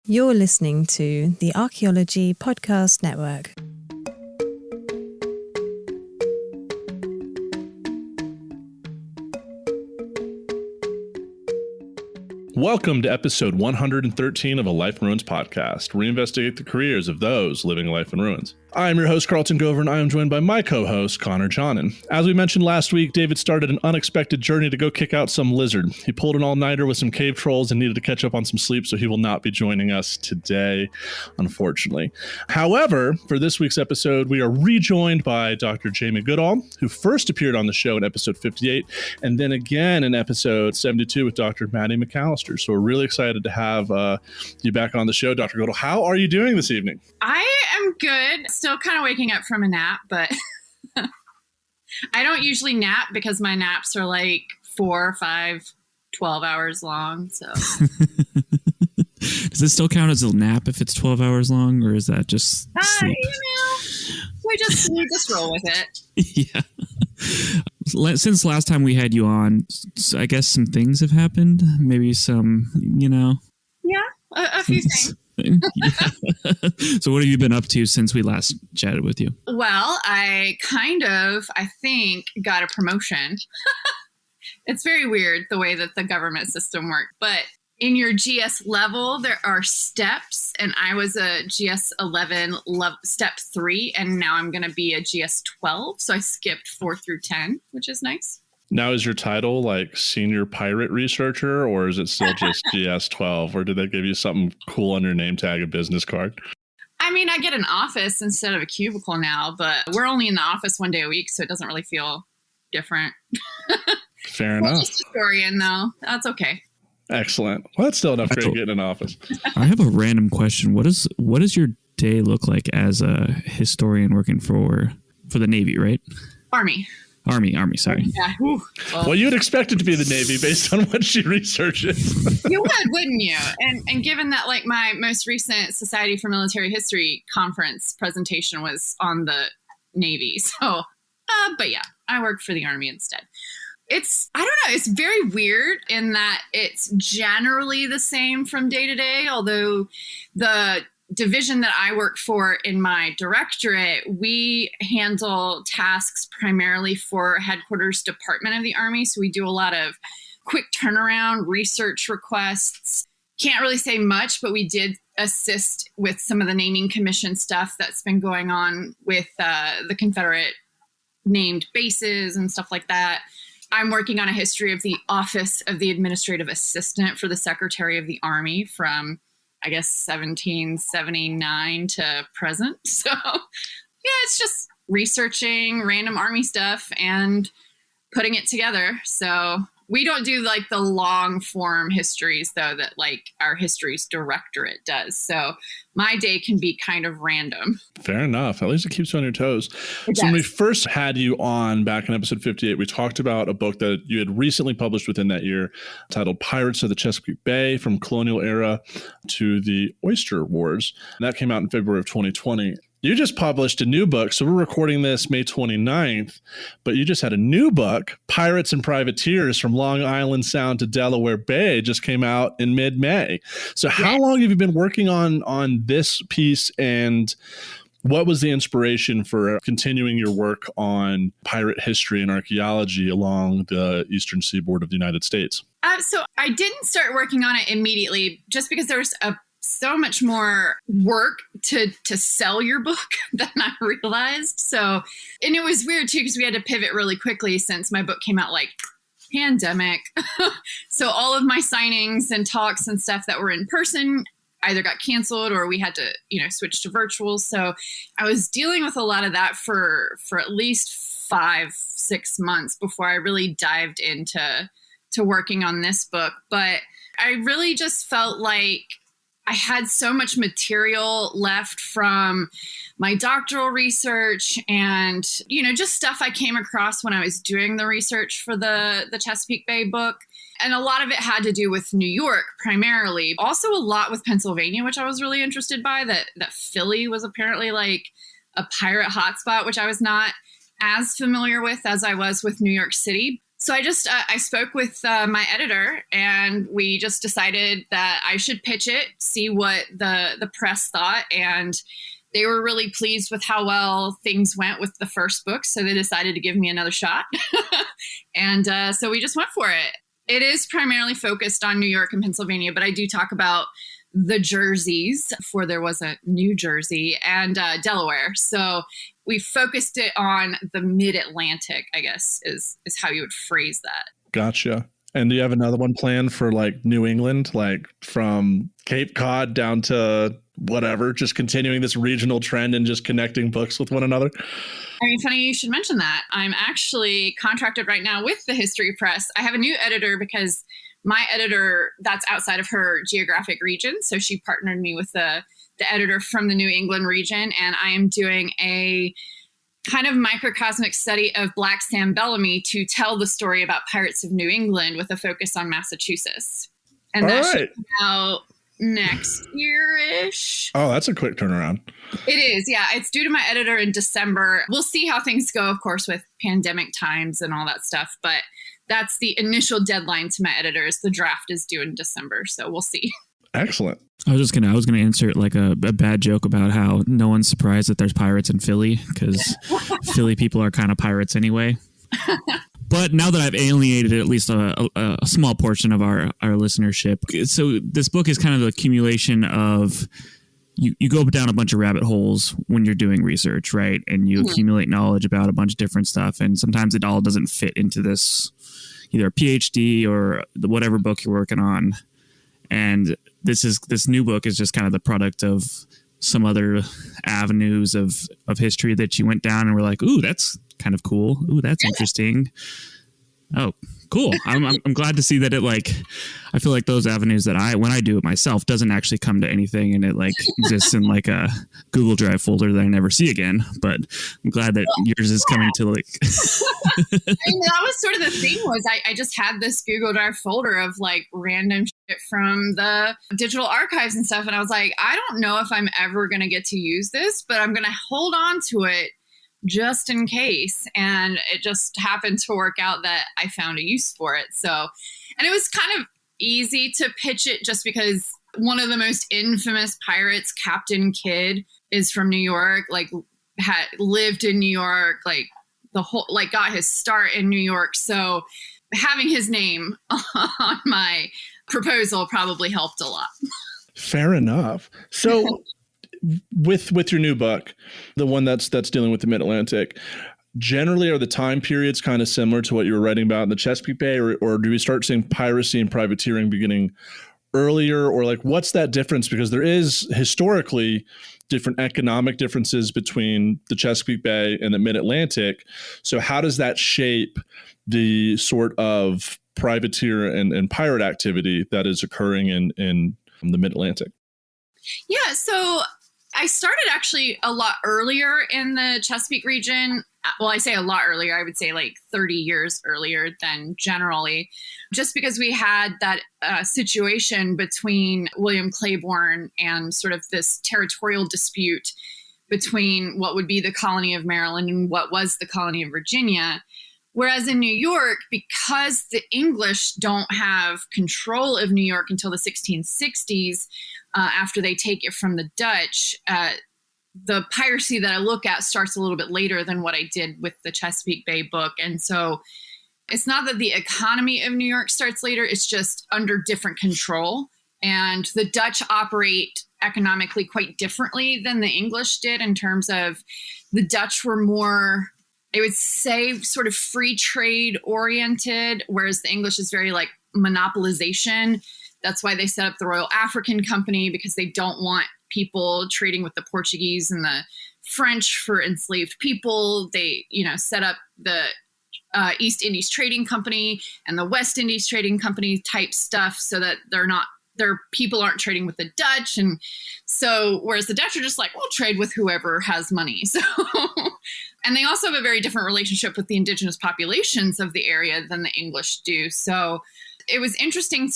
You're listening to the Archaeology Podcast Network. Welcome to episode 113 of A Life in Ruins podcast, where we investigate the careers of those living a life in ruins. I'm your host, Carlton Gover, and I am joined by my co-host, Connor Johnnon. As we mentioned last week, David started an unexpected journey to go kick out some lizard. He pulled an all-nighter with some cave trolls and needed to catch up on some sleep, so he will not be joining us today, unfortunately. However, for this week's episode, we are rejoined by Dr. Jamie Goodall, who first appeared on the show in episode 58, and then again in episode 72 with Dr. Maddie McAllister. So we're really excited to have you back on the show, Dr. Goodall. How are you doing this evening? I am good. Still kind of waking up from a nap, but I don't usually nap because my naps are like 4, 5, 12 hours long. So does this still count as a nap if it's 12 hours long, or is that just sleep? We just roll with it. Yeah. Since last time we had you on, I guess some things have happened. Maybe some, Yeah, a few things. So what have you been up to since we last chatted with you? Well, I think, got a promotion. It's very weird the way that the government system works. But in your GS level, there are steps. And I was a GS 11 step 3. And now I'm going to be a GS 12. So I skipped 4 through 10, which is nice. Now, is your title like senior pirate researcher, or is it still just GS 12, or did they give you something cool on your name tag, a business card? I mean, I get an office instead of a cubicle now, but we're only in the office 1 day a week, so it doesn't really feel different. Fair enough. Just historian, though. That's okay. Excellent. Well, that's still enough to get in an office. I have a random question. What does your day look like as a historian working for the Navy, right? Army, sorry. Yeah. Well, you'd expect it to be the Navy based on what she researches. You would, wouldn't you? And given that, like, my most recent Society for Military History conference presentation was on the Navy. So, but yeah, I work for the Army instead. I don't know, it's very weird in that it's generally the same from day to day, although the division that I work for in my directorate, we handle tasks primarily for Headquarters Department of the Army. So we do a lot of quick turnaround research requests. Can't really say much, but we did assist with some of the naming commission stuff that's been going on with the Confederate named bases and stuff like that. I'm working on a history of the Office of the Administrative Assistant for the Secretary of the Army from, I guess, 1779 to present. So, yeah, it's just researching random Army stuff and putting it together. So we don't do like the long form histories, though, that like our histories directorate does. So my day can be kind of random. Fair enough. At least it keeps you on your toes. So when we first had you on back in episode 58, we talked about a book that you had recently published within that year titled Piracy of the Chesapeake Bay, From Colonial Era to the Oyster Wars. And that came out in February of 2020. You just published a new book. So we're recording this May 29th, but you just had a new book, Pirates and Privateers from Long Island Sound to Delaware Bay, just came out in mid-May. So how long have you been working on this piece, and what was the inspiration for continuing your work on pirate history and archaeology along the eastern seaboard of the United States? So I didn't start working on it immediately just because there's so much more work to sell your book than I realized. So, and it was weird too, because we had to pivot really quickly since my book came out like pandemic. So all of my signings and talks and stuff that were in person either got canceled or we had to, switch to virtual. So I was dealing with a lot of that for at least 5-6 months before I really dived into working on this book. But I really just felt like I had so much material left from my doctoral research and, just stuff I came across when I was doing the research for the Chesapeake Bay book. And a lot of it had to do with New York primarily. Also a lot with Pennsylvania, which I was really interested by, that Philly was apparently like a pirate hotspot, which I was not as familiar with as I was with New York City. So I spoke with my editor, and we just decided that I should pitch it, see what the press thought, and they were really pleased with how well things went with the first book, so they decided to give me another shot. And so we just went for it. It is primarily focused on New York and Pennsylvania, but I do talk about the Jerseys, for there was a New Jersey, and Delaware. So we focused it on the mid-Atlantic, I guess, is how you would phrase that. Gotcha. And do you have another one planned for like New England, like from Cape Cod down to whatever, just continuing this regional trend and just connecting books with one another? I mean, funny you should mention that. I'm actually contracted right now with the History Press. I have a new editor because my editor, that's outside of her geographic region. So she partnered me with the editor from the New England region, and I am doing a kind of microcosmic study of Black Sam Bellamy to tell the story about Pirates of New England with a focus on Massachusetts. And that should come out next year-ish. Oh, that's a quick turnaround. It is, yeah. It's due to my editor in December. We'll see how things go, of course, with pandemic times and all that stuff. But that's the initial deadline to my editors. The draft is due in December, so we'll see. Excellent. I was gonna insert like a bad joke about how no one's surprised that there's pirates in Philly, because Philly people are kind of pirates anyway. But now that I've alienated at least a small portion of our listenership, so this book is kind of the accumulation of you go down a bunch of rabbit holes when you're doing research, right? And you accumulate knowledge about a bunch of different stuff, and sometimes it all doesn't fit into this either a PhD or whatever book you're working on. And this new book is just kind of the product of some other avenues of history that you went down and were like, ooh, that's kind of cool. Ooh, that's interesting. Oh, cool. I'm glad to see that it I feel like those avenues that when I do it myself doesn't actually come to anything, and it exists in like a Google Drive folder that I never see again. But I'm glad that yours is coming to I mean, that was sort of the thing was I just had this Google Drive folder of like random shit from the digital archives and stuff. And I was like, I don't know if I'm ever going to get to use this, but I'm going to hold on to it just in case. And it just happened to work out that I found a use for it. So, and it was kind of easy to pitch it just because one of the most infamous pirates, Captain Kidd, is from New York, had lived in New York, got his start in New York. So having his name on my proposal probably helped a lot. Fair enough. So with your new book, the one that's dealing with the Mid-Atlantic, generally are the time periods kind of similar to what you were writing about in the Chesapeake Bay, or do we start seeing piracy and privateering beginning earlier, or what's that difference? Because there is historically different economic differences between the Chesapeake Bay and the Mid-Atlantic. So how does that shape the sort of privateer and pirate activity that is occurring in the Mid-Atlantic? Yeah, so I started actually a lot earlier in the Chesapeake region. Well, I say a lot earlier, I would say 30 years earlier than generally, just because we had that situation between William Claiborne and sort of this territorial dispute between what would be the colony of Maryland and what was the colony of Virginia. Whereas in New York, because the English don't have control of New York until the 1660s, after they take it from the Dutch, the piracy that I look at starts a little bit later than what I did with the Chesapeake Bay book. And so it's not that the economy of New York starts later, it's just under different control. And the Dutch operate economically quite differently than the English did, in terms of the Dutch were more, I would say, sort of free trade oriented, whereas the English is very monopolization. That's why they set up the Royal African Company, because they don't want people trading with the Portuguese and the French for enslaved people. They, set up the East Indies Trading Company and the West Indies Trading Company type stuff, so that their people aren't trading with the Dutch. And so, whereas the Dutch are just we'll trade with whoever has money. So, and they also have a very different relationship with the indigenous populations of the area than the English do. So it was interesting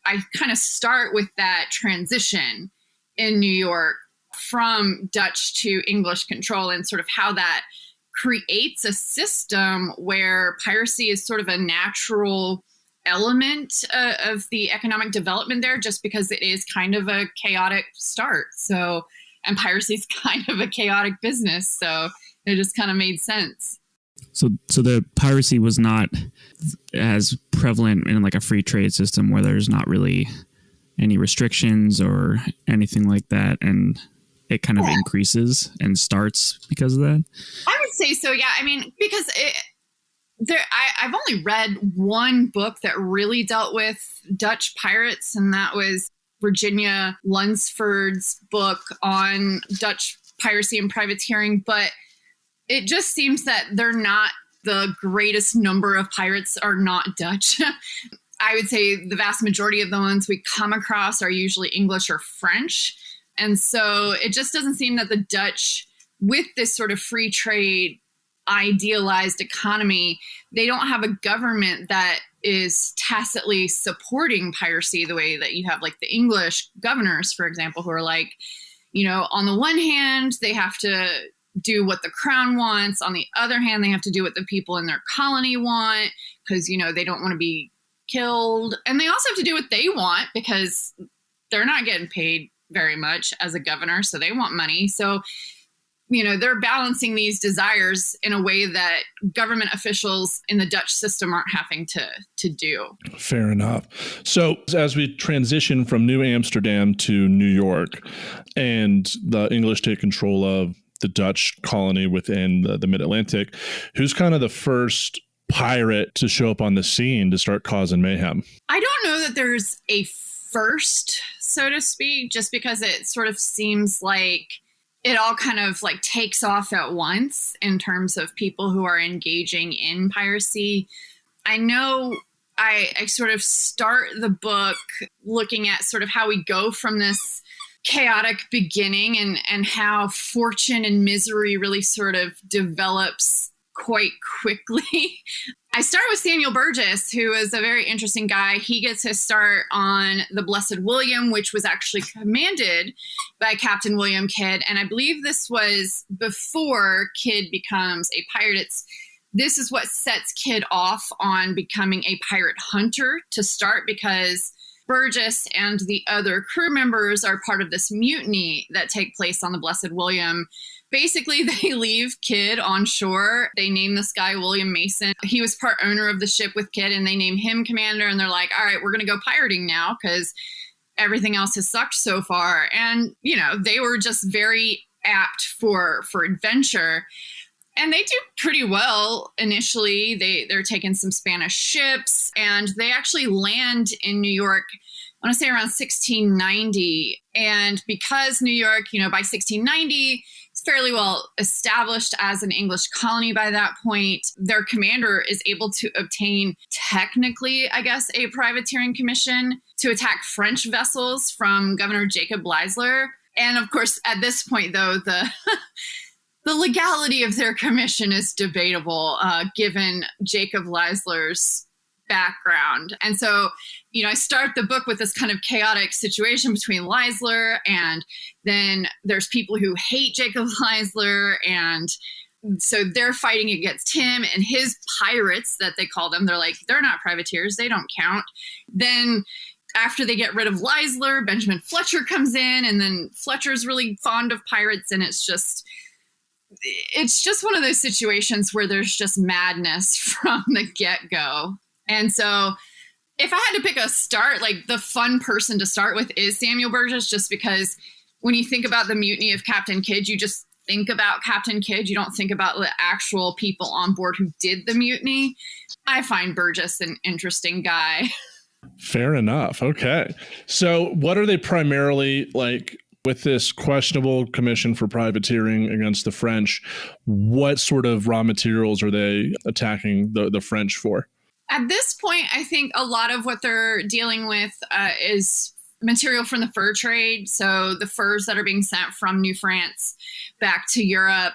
I kind of start with that transition in New York from Dutch to English control, and sort of how that creates a system where piracy is sort of a natural element of the economic development there, just because it is kind of a chaotic start. So, and piracy is kind of a chaotic business. So it just kind of made sense. So the piracy was not as prevalent in like a free trade system where there's not really any restrictions or anything like that. And it kind of increases and starts because of that. I would say so. Yeah. I mean, because I've only read one book that really dealt with Dutch pirates, and that was Virginia Lunsford's book on Dutch piracy and privateering. But it just seems that they're not, the greatest number of pirates are not Dutch. I would say the vast majority of the ones we come across are usually English or French. And so it just doesn't seem that the Dutch, with this sort of free trade idealized economy, they don't have a government that is tacitly supporting piracy the way that you have like the English governors, for example, who are like, you know, on the one hand, they have to do what the crown wants. On the other hand, they have to do what the people in their colony want because, you know, they don't want to be killed. And they also have to do what they want because they're not getting paid very much as a governor. So they want money. So, you know, they're balancing these desires in a way that government officials in the Dutch system aren't having to do. Fair enough. So as we transition from New Amsterdam to New York and the English take control of the Dutch colony within the mid-Atlantic, who's kind of the first pirate to show up on the scene to start causing mayhem? I don't know that there's a first, so to speak, just because it sort of seems like it all kind of like takes off at once in terms of people who are engaging in piracy. I know I sort of start the book looking at sort of how we go from this chaotic beginning and how fortune and misery really sort of develops quite quickly. I start with Samuel Burgess, who is a very interesting guy. He gets his start on the Blessed William, which was actually commanded by Captain William Kidd. And I believe this was before Kidd becomes a pirate. This is what sets Kidd off on becoming a pirate hunter to start, because Burgess and the other crew members are part of this mutiny that take place on the Blessed William. Basically, they leave Kidd on shore. They name this guy William Mason. He was part owner of the ship with Kidd, and they name him commander. And they're like, all right, we're going to go pirating now because everything else has sucked so far. And, you know, they were just very apt for adventure. And they do pretty well initially. They're taking some Spanish ships, and they actually land in New York, I want to say around 1690. And because New York, you know, by 1690, it's fairly well established as an English colony by that point, their commander is able to obtain technically, I guess, a privateering commission to attack French vessels from Governor Jacob Leisler. And of course, at this point, though, the legality of their commission is debatable, given Jacob Leisler's background. And so, you know, I start the book with this kind of chaotic situation between Leisler, and then there's people who hate Jacob Leisler, and so they're fighting against him and his pirates that they call them. They're like, they're not privateers, they don't count. Then after they get rid of Leisler, Benjamin Fletcher comes in, and then Fletcher's really fond of pirates, and it's just one of those situations where there's just madness from the get-go. And so if I had to pick a start, like the fun person to start with is Samuel Burgess, just because when you think about the mutiny of Captain Kidd, you just think about Captain Kidd. You don't think about the actual people on board who did the mutiny. I find Burgess an interesting guy. Fair enough. Okay. So what are they primarily like? With this questionable commission for privateering against the French, what sort of raw materials are they attacking the French for? At this point, I think a lot of what they're dealing with is material from the fur trade. So the furs that are being sent from New France back to Europe.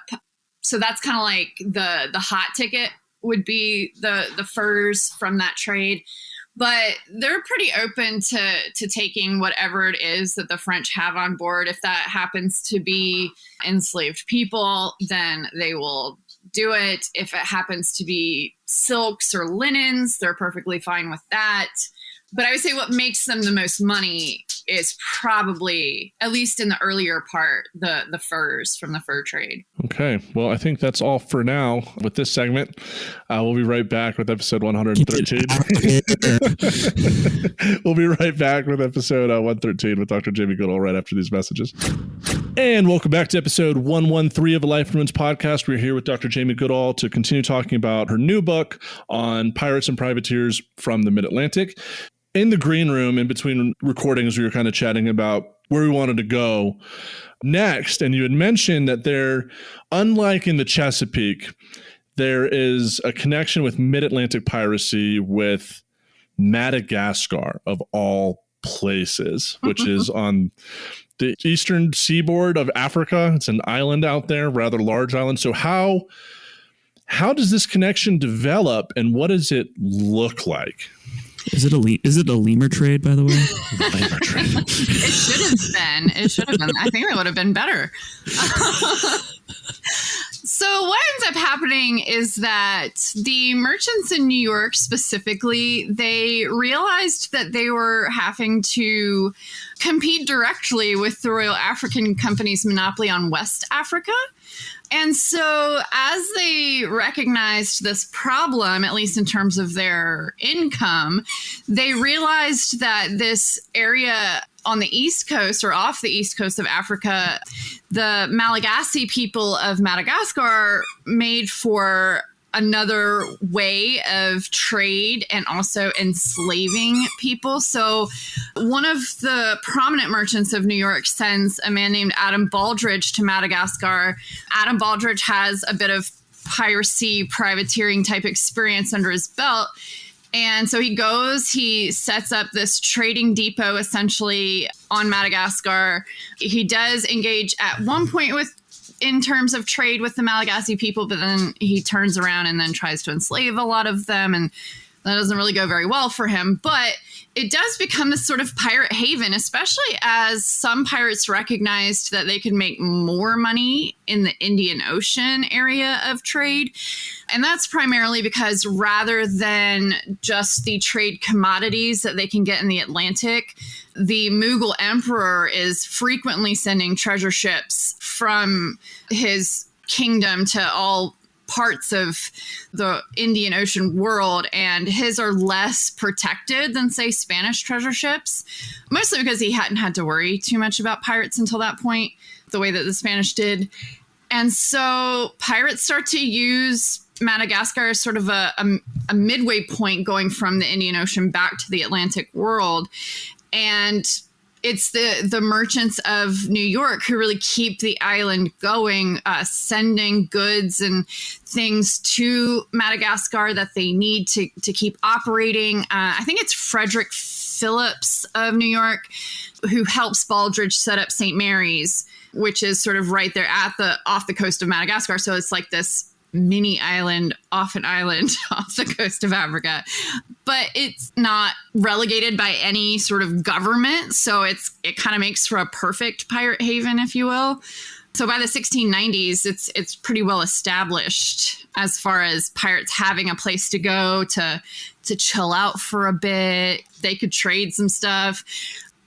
So that's kind of like the hot ticket would be the furs from that trade. But they're pretty open to taking whatever it is that the French have on board. If that happens to be enslaved people, then they will do it. If it happens to be silks or linens, they're perfectly fine with that. But I would say what makes them the most money is probably, at least in the earlier part, the furs from the fur trade. Okay. Well, I think that's all for now with this segment. We'll be right back with episode 113. We'll be right back with episode 113 with Dr. Jamie Goodall right after these messages. And welcome back to episode 113 of a Life in Women's podcast. We're here with Dr. Jamie Goodall to continue talking about her new book on pirates and privateers from the Mid-Atlantic. In the green room, in between recordings, we were kind of chatting about where we wanted to go next. And you had mentioned that there, unlike in the Chesapeake, there is a connection with mid-Atlantic piracy with Madagascar, of all places, which is on the eastern seaboard of Africa. It's an island out there, rather large island. So how does this connection develop, and what does it look like? Is it a lemur trade, by the way? Lemur trade. It should have been. I think that would have been better. So what ends up happening is that the merchants in New York specifically, they realized that they were having to compete directly with the Royal African Company's monopoly on West Africa. And so as they recognized this problem, at least in terms of their income, they realized that this area on the East Coast or off the East Coast of Africa, the Malagasy people of Madagascar made for another way of trade and also enslaving people. So one of the prominent merchants of New York sends a man named Adam Baldridge to Madagascar. Adam Baldridge has a bit of piracy, privateering type experience under his belt. And so he goes, he sets up this trading depot essentially on Madagascar. He does engage at one point in terms of trade with the Malagasy people, but then he turns around and then tries to enslave a lot of them. And that doesn't really go very well for him. But it does become this sort of pirate haven, especially as some pirates recognized that they could make more money in the Indian Ocean area of trade. And that's primarily because rather than just the trade commodities that they can get in the Atlantic, the Mughal emperor is frequently sending treasure ships from his kingdom to all parts of the Indian Ocean world, and his are less protected than, say, Spanish treasure ships, mostly because he hadn't had to worry too much about pirates until that point, the way that the Spanish did. And so pirates start to use Madagascar as sort of a midway point going from the Indian Ocean back to the Atlantic world. And it's the merchants of New York who really keep the island going, sending goods and things to Madagascar that they need to keep operating. I think it's Frederick Phillips of New York who helps Baldridge set up St. Mary's, which is sort of right there off the coast of Madagascar. So it's like this mini island off an island off the coast of Africa, but it's not relegated by any sort of government. So it kind of makes for a perfect pirate haven, if you will. So by the 1690s, it's pretty well established as far as pirates having a place to go to chill out for a bit. They could trade some stuff.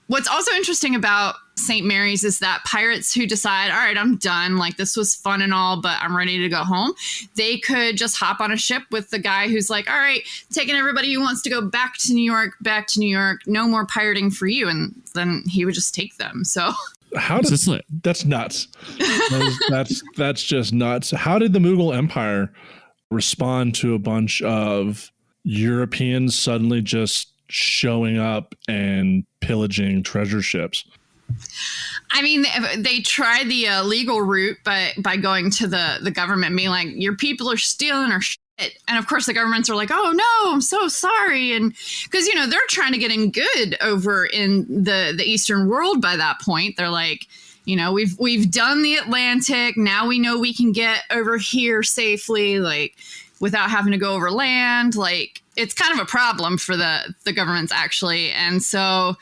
What's also interesting about St. Mary's is that pirates who decide, all right, I'm done, like this was fun and all, but I'm ready to go home, they could just hop on a ship with the guy who's like, all right, taking everybody who wants to go back to New York, no more pirating for you. And then he would just take them. So how does this? That's nuts. That's just nuts. How did the Mughal Empire respond to a bunch of Europeans suddenly just showing up and pillaging treasure ships? I mean, they tried the legal route by going to the government, being like, your people are stealing our shit. And of course, the governments are like, oh, no, I'm so sorry. And because, they're trying to get in good over in the Eastern world by that point. They're like, we've done the Atlantic. Now we know we can get over here safely, like without having to go over land. Like it's kind of a problem for the governments, actually. And so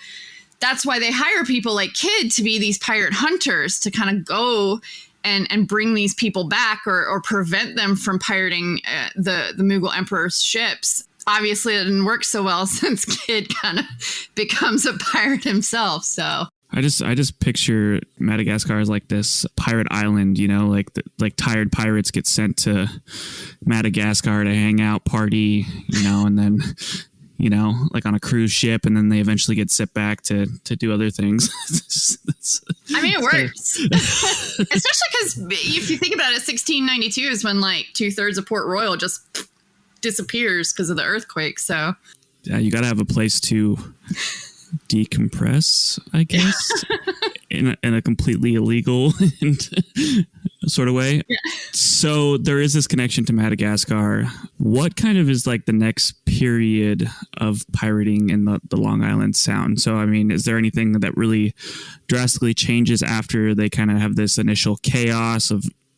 that's why they hire people like Kidd to be these pirate hunters to kind of go and bring these people back or prevent them from pirating the Mughal emperor's ships. Obviously, it didn't work so well since Kidd kind of becomes a pirate himself. So I just picture Madagascar as like this pirate island, you know, like tired pirates get sent to Madagascar to hang out, party, you know, and then, you know, like on a cruise ship, and then they eventually get sent back to do other things. I mean, it works. Especially because if you think about it, 1692 is when like 2/3 of Port Royal just disappears because of the earthquake. So yeah, you got to have a place to decompress, I guess, in a completely illegal sort of way. Yeah. So there is this connection to Madagascar. What kind of is like the next period of pirating in the Long Island Sound? So, I mean, is there anything that really drastically changes after they kind of have this initial chaos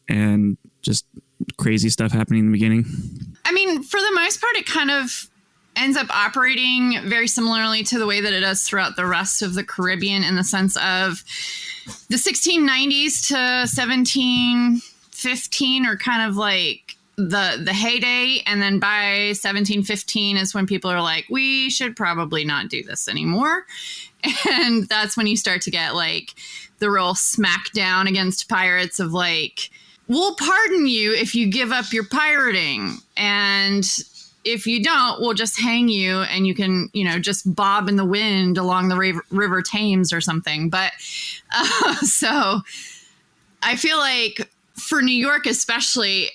and just crazy stuff happening in the beginning? I mean, for the most part, it kind of ends up operating very similarly to the way that it does throughout the rest of the Caribbean, in the sense of the 1690s to 1715 are kind of like the heyday. And then by 1715 is when people are like, we should probably not do this anymore. And that's when you start to get like the real smackdown against pirates of like, we'll pardon you if you give up your pirating. And if you don't, we'll just hang you and you can, you know, just bob in the wind along the River Thames or something. But so I feel like for New York especially,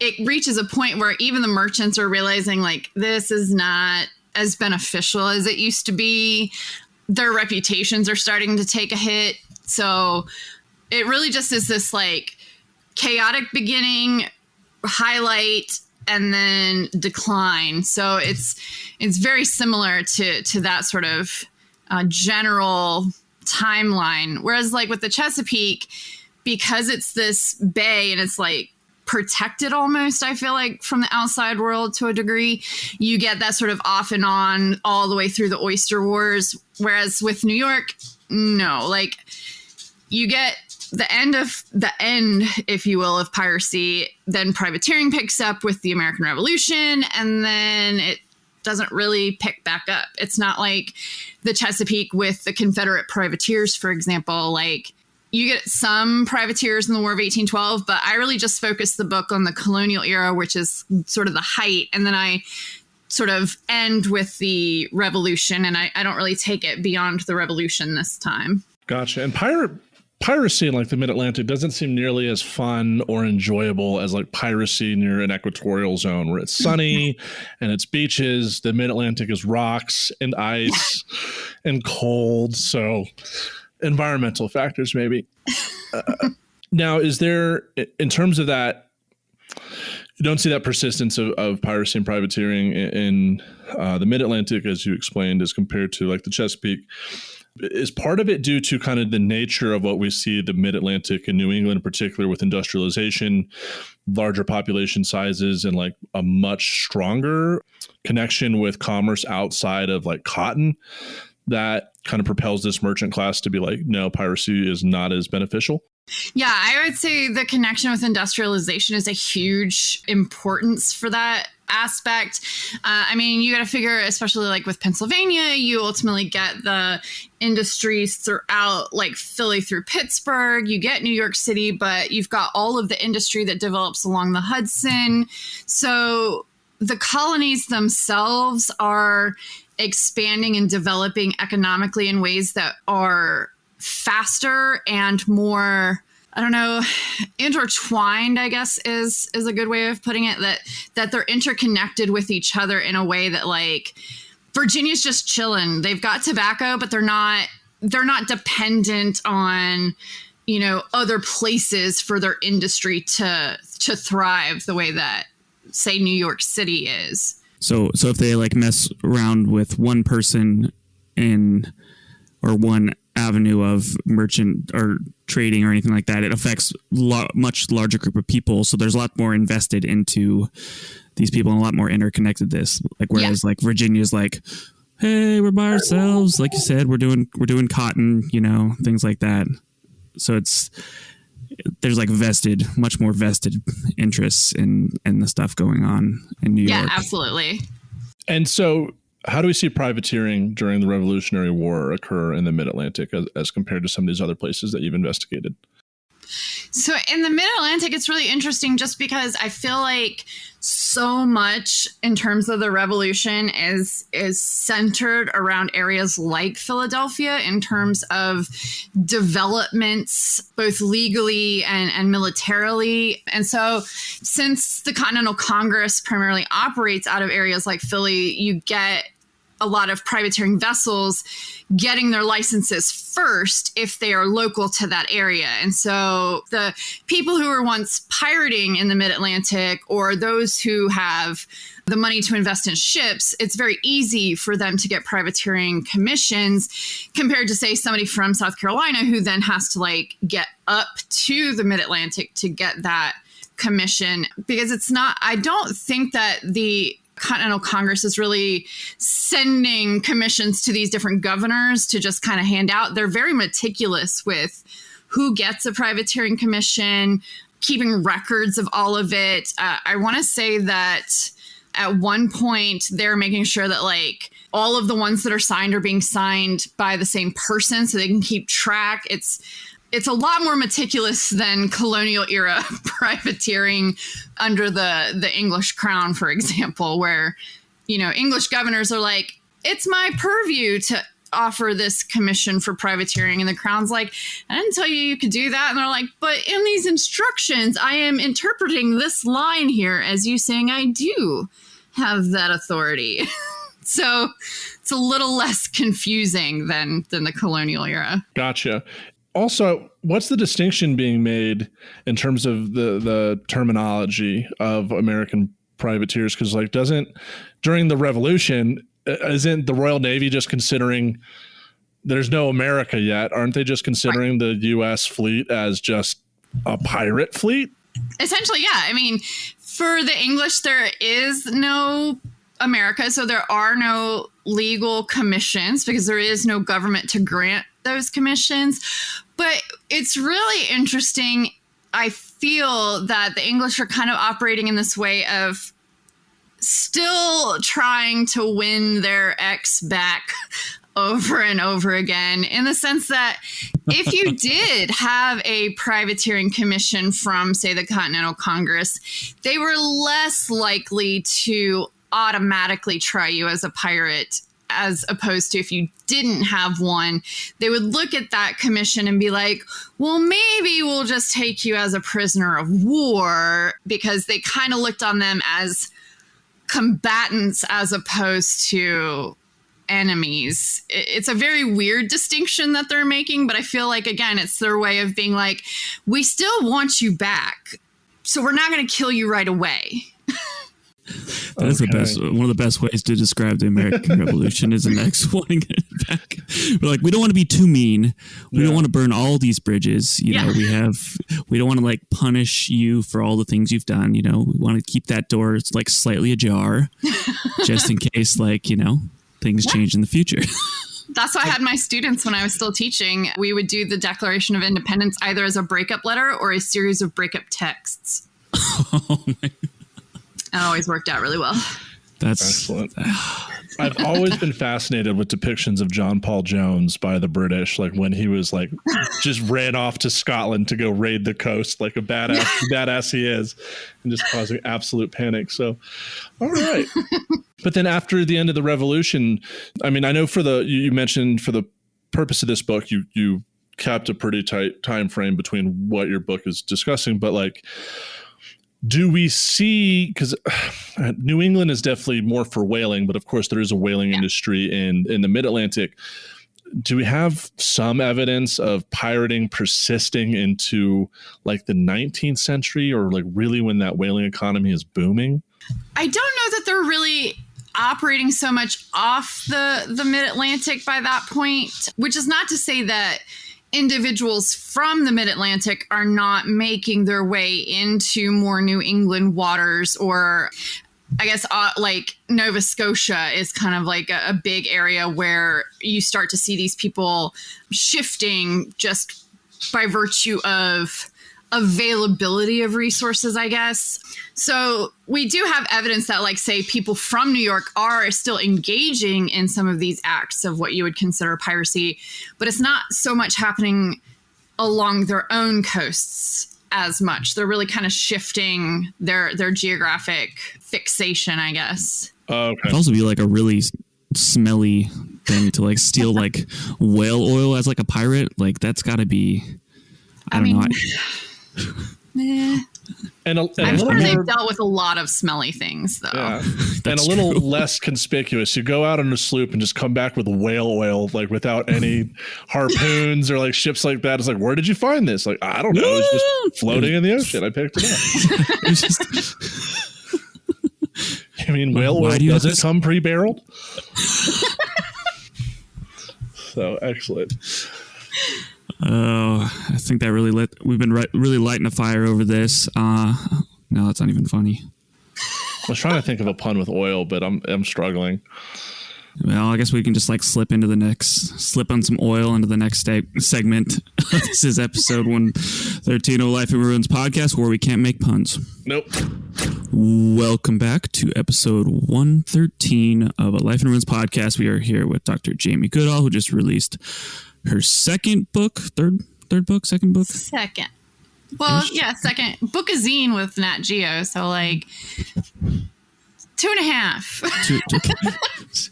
it reaches a point where even the merchants are realizing like this is not as beneficial as it used to be. Their reputations are starting to take a hit. So it really just is this like chaotic beginning, highlight, and then decline. So it's very similar to that sort of general timeline. Whereas like with the Chesapeake, because it's this bay and it's like protected almost, I feel like, from the outside world to a degree, you get that sort of off and on all the way through the Oyster Wars. Whereas with New York, no, like you get the end, if you will, of piracy, then privateering picks up with the American Revolution, and then it doesn't really pick back up. It's not like the Chesapeake with the Confederate privateers, for example. Like you get some privateers in the War of 1812, but I really just focus the book on the colonial era, which is sort of the height, and then I sort of end with the Revolution, and I don't really take it beyond the Revolution this time. Gotcha. And piracy in like the mid-Atlantic doesn't seem nearly as fun or enjoyable as like piracy near an equatorial zone where it's sunny and it's beaches. The mid-Atlantic is rocks and ice and cold. So environmental factors, maybe. Now, is there, in terms of that, you don't see that persistence of piracy and privateering in the mid-Atlantic, as you explained, as compared to like the Chesapeake. Is part of it due to kind of the nature of what we see the mid-Atlantic and New England in particular with industrialization, larger population sizes, and like a much stronger connection with commerce outside of like cotton that kind of propels this merchant class to be like, no, piracy is not as beneficial? Yeah, I would say the connection with industrialization is a huge importance for that aspect. I mean, you got to figure, especially like with Pennsylvania, you ultimately get the industries throughout like Philly through Pittsburgh. You get New York City, but you've got all of the industry that develops along the Hudson. So the colonies themselves are expanding and developing economically in ways that are faster and more, I don't know, intertwined, I guess is a good way of putting it, that they're interconnected with each other in a way that like Virginia's just chilling. They've got tobacco, but they're not dependent on, you know, other places for their industry to thrive the way that, say, New York City is. So if they like mess around with one person or one avenue of merchant or trading or anything like that, it affects much larger group of people. So there's a lot more invested into these people and a lot more interconnected this. Like whereas like Virginia's like, hey, we're by ourselves. Like you said, we're doing cotton, you know, things like that. So there's like much more vested interests in the stuff going on in New York. Yeah, absolutely. And so how do we see privateering during the Revolutionary War occur in the Mid-Atlantic as compared to some of these other places that you've investigated? So in the Mid-Atlantic, it's really interesting just because I feel like so much in terms of the Revolution is centered around areas like Philadelphia in terms of developments, both legally and militarily. And so since the Continental Congress primarily operates out of areas like Philly, you get a lot of privateering vessels getting their licenses first if they are local to that area. And so the people who were once pirating in the Mid-Atlantic, or those who have the money to invest in ships, it's very easy for them to get privateering commissions compared to, say, somebody from South Carolina who then has to like get up to the Mid-Atlantic to get that commission. Because it's not, I don't think that the Continental Congress is really sending commissions to these different governors to just kind of hand out. They're very meticulous with who gets a privateering commission, keeping records of all of it. I want to say that at one point they're making sure that like all of the ones that are signed are being signed by the same person so they can keep track. It's a lot more meticulous than colonial era privateering under the English crown, for example, where, you know, English governors are like, it's my purview to offer this commission for privateering. And the crown's like, I didn't tell you could do that. And they're like, but in these instructions, I am interpreting this line here as you saying I do have that authority. So it's a little less confusing than the colonial era. Gotcha. Also, what's the distinction being made in terms of the terminology of American privateers? Because like during the Revolution, isn't the Royal Navy just considering there's no America yet? Aren't they just considering the U.S. fleet as just a pirate fleet? Essentially, yeah. I mean, for the English, there is no America, so there are no legal commissions because there is no government to grant those commissions. But it's really interesting. I feel that the English are kind of operating in this way of still trying to win their ex back over and over again, in the sense that if you did have a privateering commission from, say, the Continental Congress, they were less likely to automatically try you as a pirate, as opposed to if you didn't have one. They would look at that commission and be like, well, maybe we'll just take you as a prisoner of war, because they kind of looked on them as combatants as opposed to enemies. It's a very weird distinction that they're making, but I feel like, again, it's their way of being like, we still want you back, so we're not going to kill you right away. That's the best. One of the best ways to describe the American Revolution is an ex wanting it back. We're like, we don't want to be too mean. We don't want to burn all these bridges. You know, we don't want to like punish you for all the things you've done. You know, we want to keep that door like slightly ajar, just in case, like, you know, things change in the future. That's why I had my students when I was still teaching. We would do the Declaration of Independence either as a breakup letter or a series of breakup texts. Oh my. It always worked out really well. That's excellent. I've always been fascinated with depictions of John Paul Jones by the British, like when he was like just ran off to Scotland to go raid the coast like a badass he is, and just causing absolute panic. So, all right. But then after the end of the Revolution, I mean, I know you mentioned for the purpose of this book, you kept a pretty tight time frame between what your book is discussing, but like, do we see, because New England is definitely more for whaling, but of course there is a whaling industry in the Mid-Atlantic. Do we have some evidence of pirating persisting into like the 19th century, or like really when that whaling economy is booming? I don't know that they're really operating so much off the Mid-Atlantic by that point, which is not to say that individuals from the Mid-Atlantic are not making their way into more New England waters, or I guess like Nova Scotia is kind of like a big area where you start to see these people shifting just by virtue of availability of resources, I guess. So we do have evidence that, like, say, people from New York are still engaging in some of these acts of what you would consider piracy, but it's not so much happening along their own coasts as much. They're really kind of shifting their geographic fixation, I guess. Okay. It'd also be like a really smelly thing to like steal like whale oil as like a pirate. Like that's got to be. I don't know. And I'm sure they've dealt with a lot of smelly things, though. Yeah. And a little less conspicuous. You go out on a sloop and just come back with whale oil, like without any harpoons or like ships like that. It's like, where did you find this? Like, I don't know. It's just floating in the ocean. I picked it up. I mean, whale oil doesn't come pre-barreled. So excellent. Oh, I think that really we've been really lighting a fire over this. No, that's not even funny. I was trying to think of a pun with oil, but I'm struggling. Well, I guess we can just like slip on some oil into the next segment. This is episode 113 of Life in Ruins podcast, where we can't make puns. Nope. Welcome back to episode 113 of a Life in Ruins podcast. We are here with Dr. Jamie Goodall, who just released her second book, second book? Second. Well, yeah, second. Book-a-zine with Nat Geo, so like 2.5.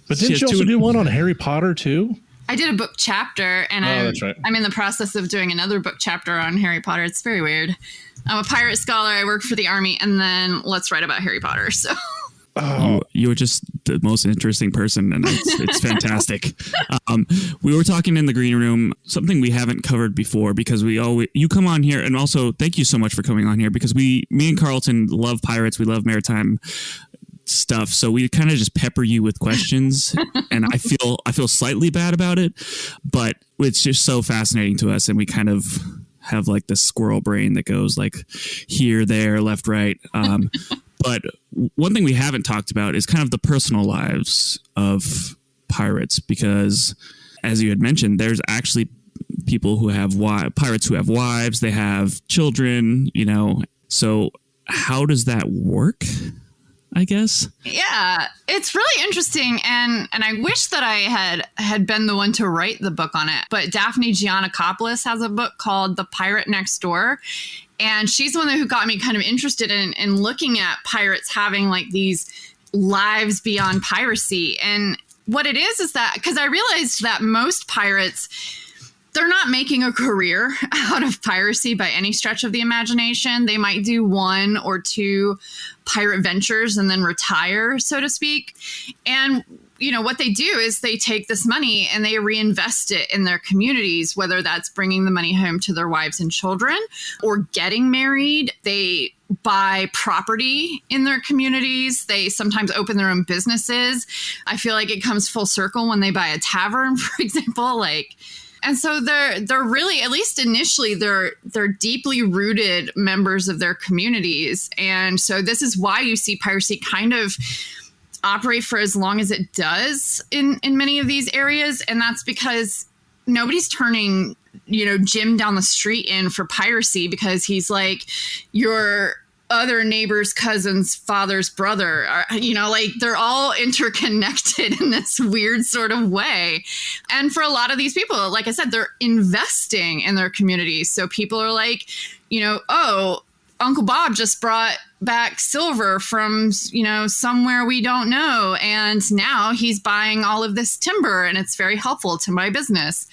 But didn't you also do one on Harry Potter too? I did a book chapter, and that's right. I'm in the process of doing another book chapter on Harry Potter. It's very weird. I'm a pirate scholar. I work for the Army, and then let's write about Harry Potter. So. Oh. You're just the most interesting person, and it's fantastic. We were talking in the green room, something we haven't covered before, because you come on here, and also thank you so much for coming on here, because me and Carlton love pirates. We love maritime stuff, so we kind of just pepper you with questions, and I feel slightly bad about it, but it's just so fascinating to us, and we kind of have like this squirrel brain that goes like here, there, left, right. But one thing we haven't talked about is kind of the personal lives of pirates, because as you had mentioned, there's actually people who have pirates who have wives, they have children, so how does that work, I guess? Yeah, it's really interesting, and I wish that I had been the one to write the book on it, but Daphne Giannakopoulos has a book called The Pirate Next Door. And she's the one who got me kind of interested in looking at pirates having like these lives beyond piracy. And what it is that, because I realized that most pirates, they're not making a career out of piracy by any stretch of the imagination. They might do 1 or 2 pirate ventures and then retire, so to speak. And what they do is they take this money and they reinvest it in their communities, whether that's bringing the money home to their wives and children or getting married. They buy property in their communities. They sometimes open their own businesses. I feel like it comes full circle when they buy a tavern, for example, and so they're really, at least initially, they're deeply rooted members of their communities. And so this is why you see piracy kind of operate for as long as it does in many of these areas. And that's because nobody's turning, Jim down the street in for piracy because he's like your other neighbor's cousin's father's brother. They're all interconnected in this weird sort of way. And for a lot of these people, like I said, they're investing in their communities. So people are like, oh, Uncle Bob just brought back silver from, somewhere we don't know. And now he's buying all of this timber and it's very helpful to my business.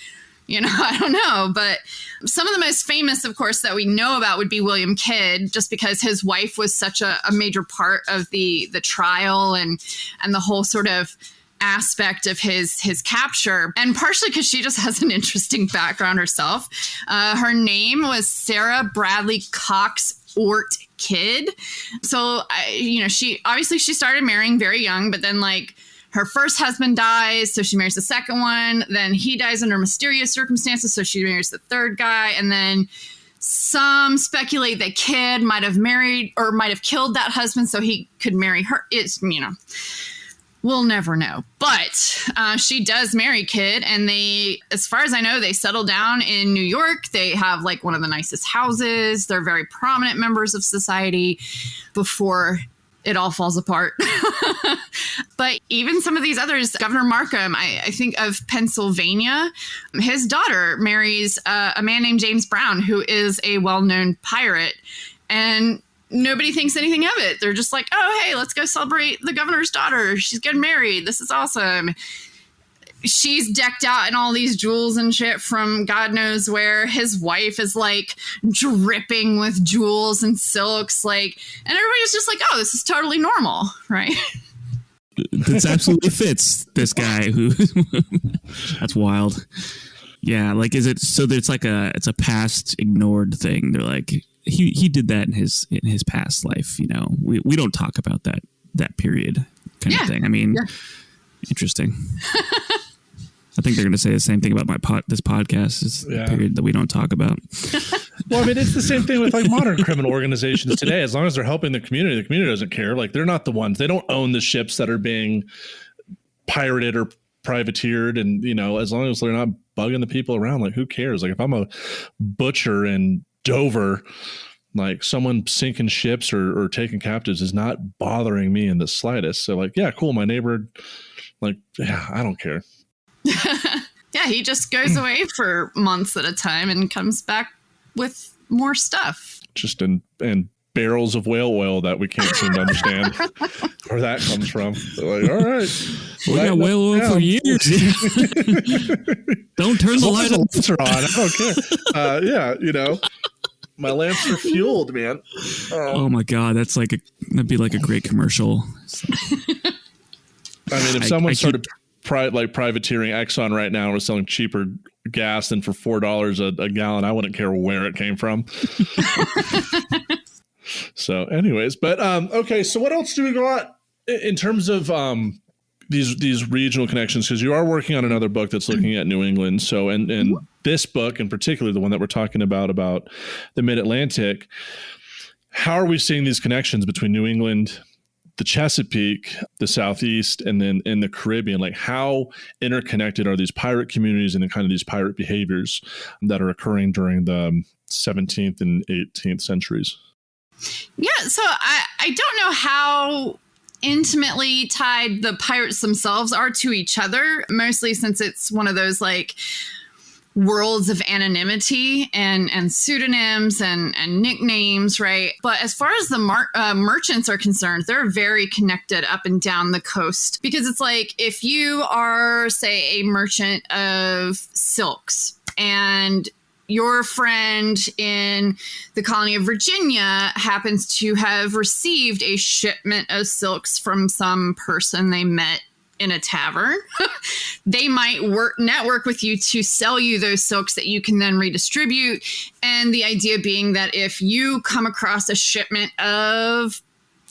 I don't know. But some of the most famous, of course, that we know about would be William Kidd, just because his wife was such a major part of the trial and the whole sort of aspect of his capture, and partially because she just has an interesting background herself. Her name was Sarah Bradley Cox Ort Kidd. So, she started marrying very young, but then her first husband dies, so she marries the second one. Then he dies under mysterious circumstances, so she marries the third guy. And then some speculate that Kidd might have married or might have killed that husband so he could marry her. It's, we'll never know. But she does marry Kidd, and they, as far as I know, they settle down in New York. They have like one of the nicest houses. They're very prominent members of society before it all falls apart. But even some of these others, Governor Markham, I think of Pennsylvania, his daughter marries a man named James Brown, who is a well-known pirate. And nobody thinks anything of it. They're just like, oh, hey, let's go celebrate the governor's daughter. She's getting married. This is awesome. She's decked out in all these jewels and shit from God knows where. His wife is like dripping with jewels and silks, like, and everybody's just like, oh, this is totally normal, right? This absolutely fits this guy who that's wild. Yeah, like, is it so that it's a past ignored thing? They're like, he did that in his past life, you know. We don't talk about that period kind of thing. I mean, interesting. I think they're going to say the same thing about this podcast is the period that we don't talk about. Well, I mean, it's the same thing with like modern criminal organizations today. As long as they're helping the community doesn't care. Like, they're not the ones. They don't own the ships that are being pirated or privateered. And, you know, as long as they're not bugging the people around, like, who cares? Like, if I'm a butcher in Dover, like, someone sinking ships or taking captives is not bothering me in the slightest. So, like, yeah, cool. My neighbor, like, yeah, I don't care. Yeah, he just goes away for months at a time and comes back with more stuff. Just in barrels of whale oil that we can't seem to understand where that comes from. They're like, all right. We got whale oil for years. Don't turn the light on. I don't care. Yeah, you know, my lamps are fueled, man. Oh my God. That'd be like a great commercial. I mean, if someone started privateering Exxon right now, and was selling cheaper gas than for $4 a gallon, I wouldn't care where it came from. So anyways, but okay, so what else do we got in terms of these regional connections? Because you are working on another book that's looking at New England. So and this book in particular, the one that we're talking about the Mid-Atlantic, how are we seeing these connections between New England, the Chesapeake, the Southeast, and then in the Caribbean? Like, how interconnected are these pirate communities and the kind of these pirate behaviors that are occurring during the 17th and 18th centuries? Yeah, so I don't know how intimately tied the pirates themselves are to each other, mostly since it's one of those like worlds of anonymity and pseudonyms and nicknames, right? But as far as the merchants are concerned, they're very connected up and down the coast, because it's like, if you are, say, a merchant of silks and your friend in the colony of Virginia happens to have received a shipment of silks from some person they met in a tavern, they might network with you to sell you those silks that you can then redistribute. And the idea being that if you come across a shipment of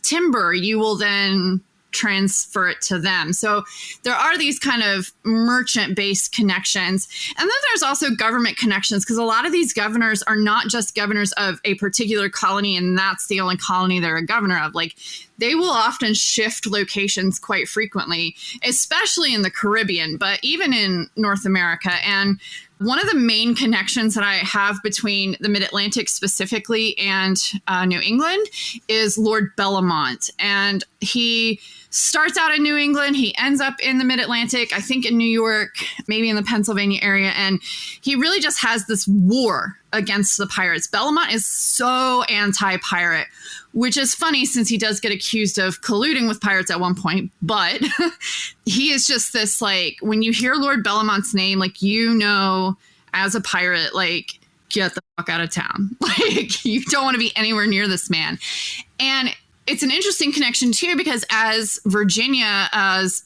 timber, you will then transfer it to them. So there are these kind of merchant-based connections. And then there's also government connections, because a lot of these governors are not just governors of a particular colony and that's the only colony they're a governor of. Like, they will often shift locations quite frequently, especially in the Caribbean, but even in North America. And one of the main connections that I have between the Mid-Atlantic specifically and New England is Lord Bellamont. And he starts out in New England. He ends up in the Mid-Atlantic, I think in New York, maybe in the Pennsylvania area. And he really just has this war against the pirates. Bellamont is so anti-pirate, which is funny since he does get accused of colluding with pirates at one point. But he is just this, like, when you hear Lord Bellamont's name, like, you know, as a pirate, like, get the fuck out of town. Like, you don't want to be anywhere near this man. And it's an interesting connection, too, because as Virginia, as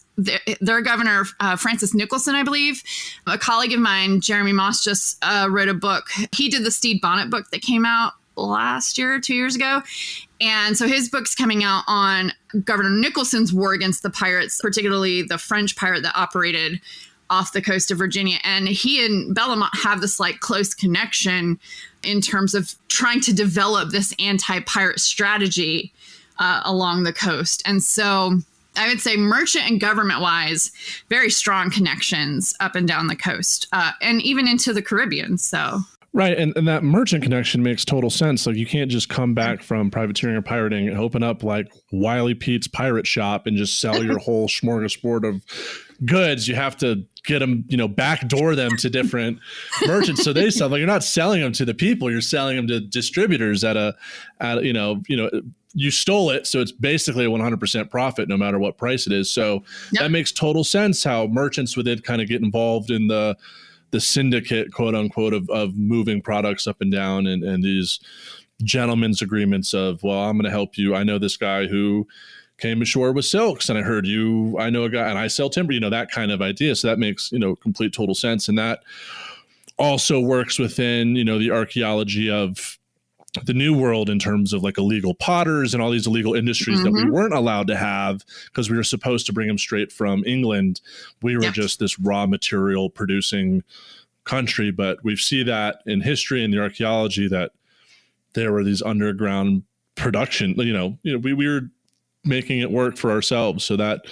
their governor, Francis Nicholson, I believe, a colleague of mine, Jeremy Moss, just wrote a book. He did the Stede Bonnet book that came out last year, 2 years ago. And so his book's coming out on Governor Nicholson's war against the pirates, particularly the French pirate that operated off the coast of Virginia. And he and Bellamont have this like close connection in terms of trying to develop this anti-pirate strategy along the coast. And so I would say merchant and government wise, very strong connections up and down the coast, and even into the Caribbean. So. Right. And that merchant connection makes total sense. Like, you can't just come back from privateering or pirating and open up like Wiley Pete's pirate shop and just sell your whole smorgasbord of goods. You have to get them, backdoor them to different merchants. So they sell, like, you're not selling them to the people, you're selling them to distributors you stole it. So it's basically a 100% profit no matter what price it is. So that makes total sense how merchants would then kind of get involved in the syndicate, quote unquote, of moving products up and down and these gentlemen's agreements of, well, I'm going to help you. I know this guy who came ashore with silks, and I know a guy, and I sell timber, that kind of idea. So that makes, complete total sense. And that also works within, the archaeology of the New World in terms of like illegal potters and all these illegal industries that we weren't allowed to have because we were supposed to bring them straight from England. We were just this raw material producing country, but we see that in history and the archaeology that there were these underground production, we were making it work for ourselves. So that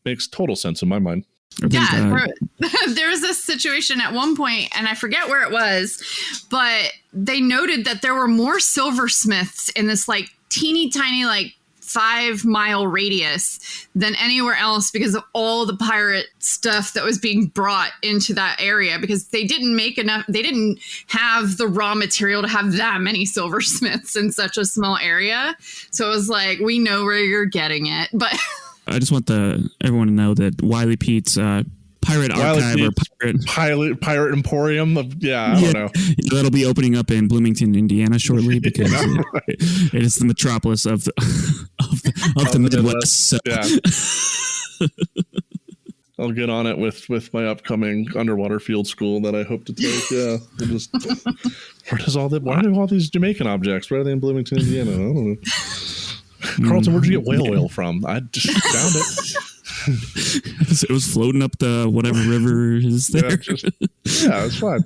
makes total sense in my mind. There was this situation at one point, and I forget where it was, but they noted that there were more silversmiths in this like teeny tiny, like 5-mile radius than anywhere else because of all the pirate stuff that was being brought into that area, because they didn't make enough. They didn't have the raw material to have that many silversmiths in such a small area. So it was like, we know where you're getting it, but I just want everyone to know that Wiley Pete's Pirate Archive or Pirate Emporium. I don't know. That'll be opening up in Bloomington, Indiana shortly because it is the metropolis of the Midwest. So. Yeah. I'll get on it with my upcoming underwater field school that I hope to take. Yeah. Why do all these Jamaican objects? Where are they in Bloomington, Indiana? I don't know. Carlton, where'd you get whale oil from? I just found it. It was floating up the whatever river is there. It's fine.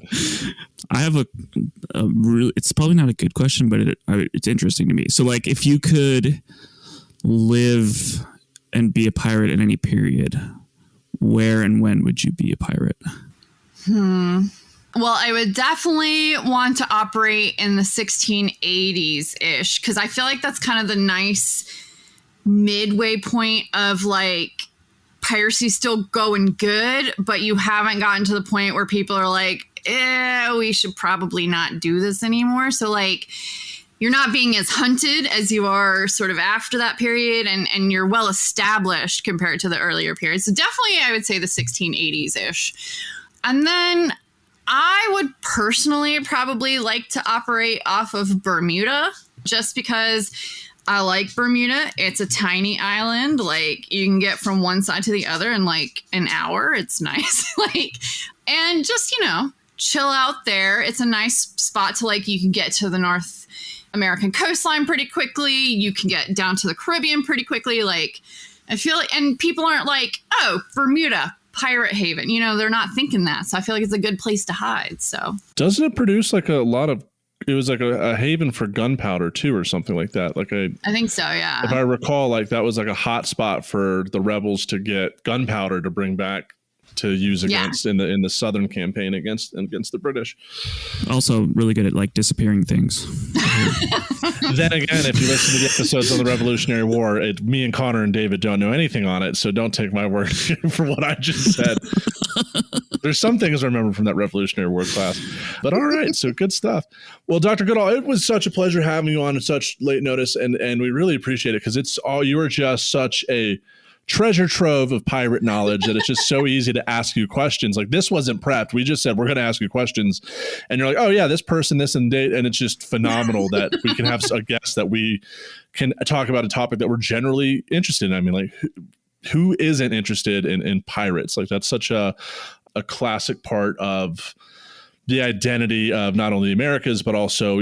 I have a really, it's probably not a good question, but it's interesting to me. So like, if you could live and be a pirate in any period, where and when would you be a pirate? Well, I would definitely want to operate in the 1680s-ish, because I feel like that's kind of the nice midway point of like piracy still going good, but you haven't gotten to the point where people are like, we should probably not do this anymore. So like, you're not being as hunted as you are sort of after that period, and you're well established compared to the earlier periods. So definitely I would say the 1680s-ish. And then I would personally probably like to operate off of Bermuda, just because I like Bermuda. It's a tiny island. Like, you can get from one side to the other in like an hour. It's nice. And just, chill out there. It's a nice spot to like, you can get to the North American coastline pretty quickly. You can get down to the Caribbean pretty quickly. Like, I feel like, and people aren't like, oh, Bermuda, pirate haven. They're not thinking that. So I feel like it's a good place to hide. So doesn't it produce like a lot of, it was like a haven for gunpowder too, or something like that. Like I think so. Yeah. If I recall, like that was like a hot spot for the rebels to get gunpowder to bring back to use against in the Southern campaign against the British. Also really good at like disappearing things. Then again, if you listen to the episodes on the Revolutionary War, me and Connor and David don't know anything on it, so don't take my word for what I just said. There's some things I remember from that Revolutionary War class. But all right, so good stuff. Well, Dr. Goodall, it was such a pleasure having you on at such late notice, and we really appreciate it, because you are just such a treasure trove of pirate knowledge that it's just so easy to ask you questions. Like, this wasn't prepped. We just said, we're going to ask you questions. And you're like, oh yeah, this person, this and date. And it's just phenomenal that we can have a guest that we can talk about a topic that we're generally interested in. I mean, like, who isn't interested in pirates? Like, that's such a classic part of the identity of not only the Americas, but also,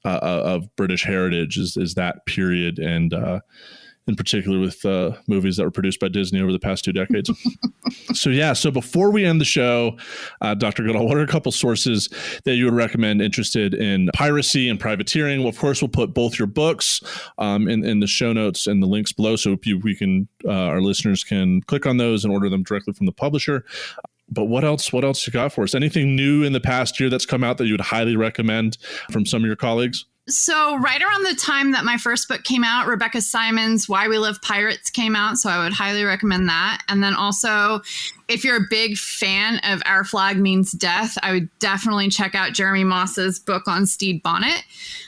of British heritage is that period. And in particular with movies that were produced by Disney over the past 2 decades. So before we end the show, Dr. Goodall, what are a couple sources that you would recommend interested in piracy and privateering? Well, of course, we'll put both your books in the show notes and the links below, so our listeners can click on those and order them directly from the publisher. But what else you got for us? Anything new in the past year that's come out that you would highly recommend from some of your colleagues? So right around the time that my first book came out, Rebecca Simon's Why We Love Pirates came out. So I would highly recommend that. And then also, if you're a big fan of Our Flag Means Death, I would definitely check out Jeremy Moss's book on Stede Bonnet,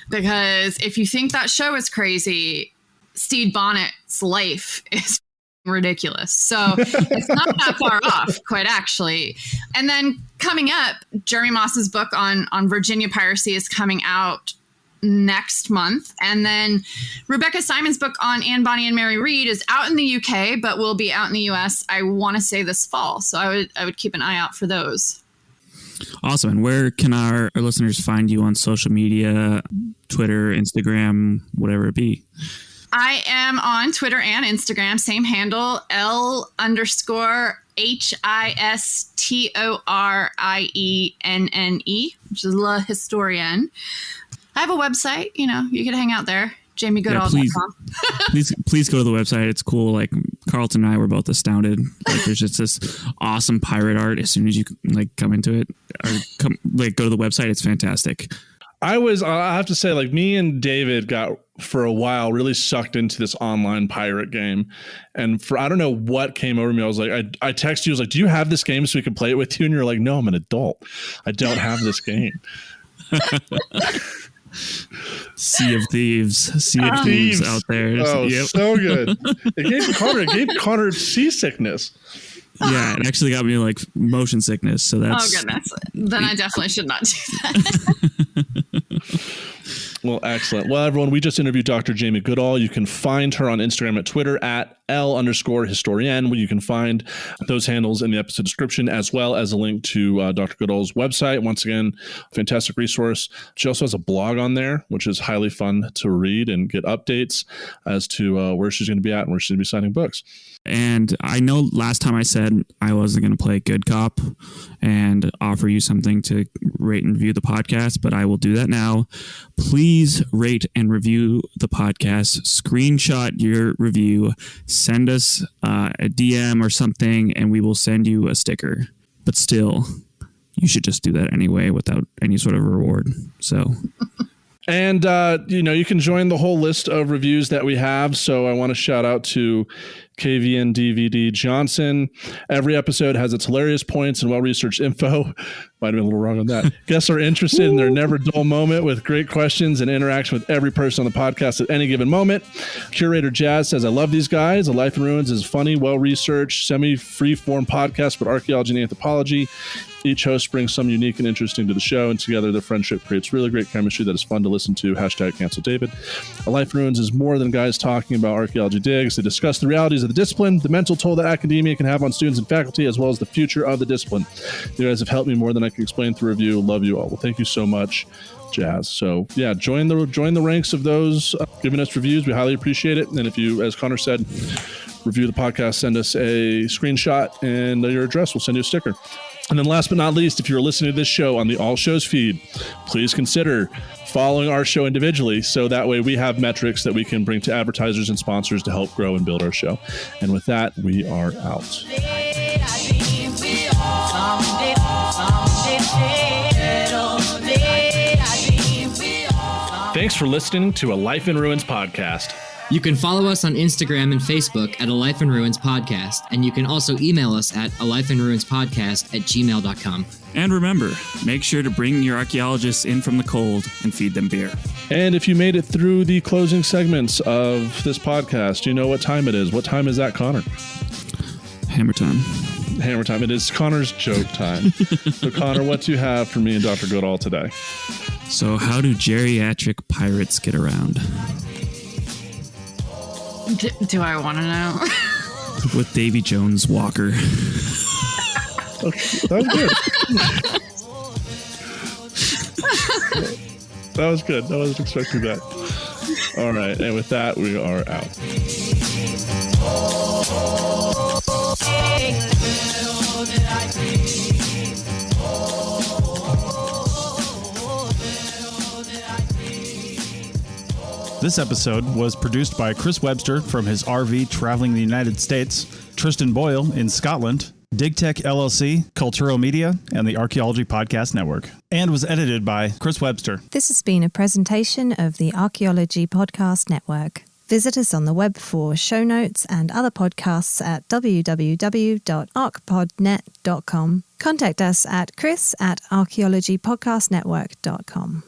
because if you think that show is crazy, Stede Bonnet's life is ridiculous. So it's not that far off, quite actually. And then coming up, Jeremy Moss's book on Virginia piracy is coming out next month. And then Rebecca Simon's book on Anne Bonny and Mary Read is out in the UK, but will be out in the US, I want to say this fall. So I would keep an eye out for those. Awesome. And where can our listeners find you on social media, Twitter, Instagram, whatever it be? I am on Twitter and Instagram, same handle, L_HISTORIENNE, which is La Historienne. I have a website, you could hang out there, jamiegoodall.com. Please go to the website. It's cool. Like Carlton and I were both astounded. Like there's just this awesome pirate art as soon as you come into it or go to the website. It's fantastic. I have to say, me and David got for a while really sucked into this online pirate game. And I don't know what came over me. I was like, I texted you, I was like, do you have this game so we can play it with you? And you're like, no, I'm an adult. I don't have this game. Sea of Thieves out there. Oh, yep. So good. It gave Connor seasickness. Yeah, it actually got me motion sickness. So that's. Oh goodness! Then I definitely should not do that. Well, excellent. Well, everyone, we just interviewed Dr. Jamie Goodall. You can find her on Instagram at Twitter at L_historienne, where you can find those handles in the episode description, as well as a link to Dr. Goodall's website. Once again, fantastic resource. She also has a blog on there, which is highly fun to read and get updates as to where she's going to be at and where she's going to be signing books. And I know last time I said I wasn't going to play good cop and offer you something to rate and review the podcast, but I will do that now. Please rate and review the podcast. Screenshot your review. Send us a DM or something, and we will send you a sticker. But still, you should just do that anyway without any sort of reward. So... And, you can join the whole list of reviews that we have. So I want to shout out to KVN DVD Johnson. Every episode has its hilarious points and well-researched info. Might have been a little wrong on that. Guests are interested in their never dull moment with great questions and interaction with every person on the podcast at any given moment. Curator Jazz says, I love these guys. A Life in Ruins is funny, well-researched, semi-free-form podcast with archaeology and anthropology. Each host brings some unique and interesting to the show, and together their friendship creates really great chemistry that is fun to listen to. #CancelDavid. A Life in Ruins is more than guys talking about archaeology digs. They discuss the realities of the discipline, the mental toll that academia can have on students and faculty, as well as the future of the discipline. You guys have helped me more than I can explain through review. Love you all. Well, thank you so much, Jazz. So yeah, join the ranks of those giving us reviews. We highly appreciate it. And if you, as Connor said, review the podcast, send us a screenshot and your address. We'll send you a sticker. And then last but not least, if you're listening to this show on the All Shows feed, please consider following our show individually, so that way we have metrics that we can bring to advertisers and sponsors to help grow and build our show. And with that, we are out. Thanks for listening to A Life in Ruins podcast. You can follow us on Instagram and Facebook at A Life in Ruins Podcast, and you can also email us at alifeinruinspodcast@gmail.com. And remember, make sure to bring your archaeologists in from the cold and feed them beer. And if you made it through the closing segments of this podcast, you know what time it is. What time is that, Connor? Hammer time. Hammer time. It is Connor's joke time. So, Connor, what do you have for me and Dr. Goodall today? So, how do geriatric pirates get around? Do I want to know? With Davy Jones' walker. Okay, that was good. That was good. I wasn't expecting that. All right. And with that, we are out. This episode was produced by Chris Webster from his RV traveling the United States, Tristan Boyle in Scotland, DigTech LLC, Cultural Media, and the Archaeology Podcast Network, and was edited by Chris Webster. This has been a presentation of the Archaeology Podcast Network. Visit us on the web for show notes and other podcasts at www.archpodnet.com. Contact us at chris@archaeologypodcastnetwork.com.